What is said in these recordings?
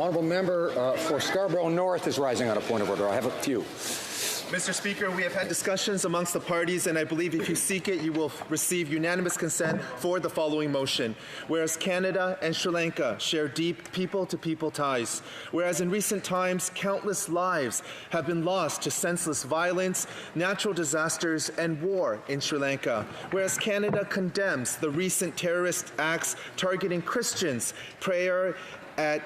Honourable member for Scarborough North is rising on a point of order. I have a few. Mr. Speaker, we have had discussions amongst the parties, and I believe if you seek it, you will receive unanimous consent for the following motion. Whereas Canada and Sri Lanka share deep people-to-people ties, whereas in recent times, countless lives have been lost to senseless violence, natural disasters, and war in Sri Lanka, whereas Canada condemns the recent terrorist acts targeting Christians, prayer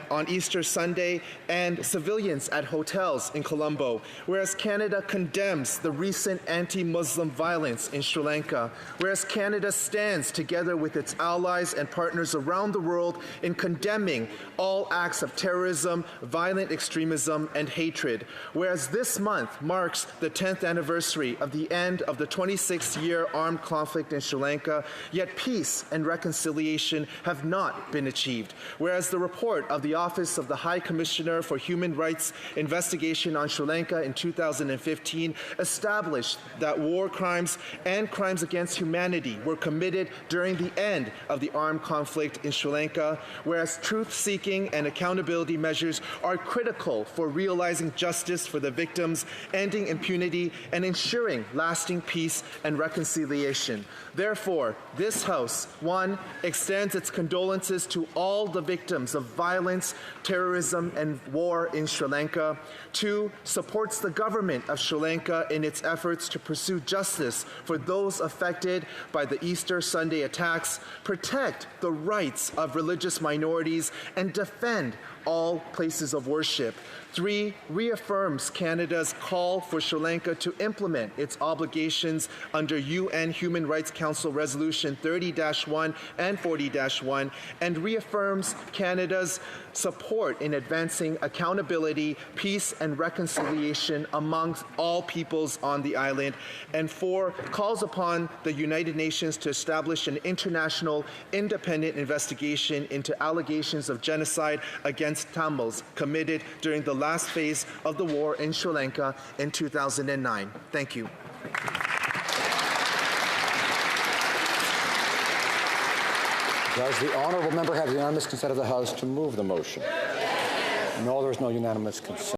on Easter Sunday, and civilians at hotels in Colombo, whereas Canada condemns the recent anti-Muslim violence in Sri Lanka, whereas Canada stands together with its allies and partners around the world in condemning all acts of terrorism, violent extremism, and hatred, whereas this month marks the 10th anniversary of the end of the 26-year armed conflict in Sri Lanka, yet peace and reconciliation have not been achieved, whereas the report of the Office of the High Commissioner for Human Rights investigation on Sri Lanka in 2015 established that war crimes and crimes against humanity were committed during the end of the armed conflict in Sri Lanka, whereas truth-seeking and accountability measures are critical for realizing justice for the victims, ending impunity, and ensuring lasting peace and reconciliation. Therefore, this House, 1, extends its condolences to all the victims of violence, terrorism, and war in Sri Lanka. 2, supports the government of Sri Lanka in its efforts to pursue justice for those affected by the Easter Sunday attacks, protect the rights of religious minorities, and defend all places of worship. 3, reaffirms Canada's call for Sri Lanka to implement its obligations under UN Human Rights Council Resolution 30-1 and 40-1, and reaffirms Canada's support in advancing accountability, peace, and reconciliation amongst all peoples on the island. And 4, calls upon the United Nations to establish an international independent investigation into allegations of genocide against Tamils committed during the last phase of the war in Sri Lanka in 2009. Thank you. Does the honourable member have the unanimous consent of the House to move the motion? No, there is no unanimous consent.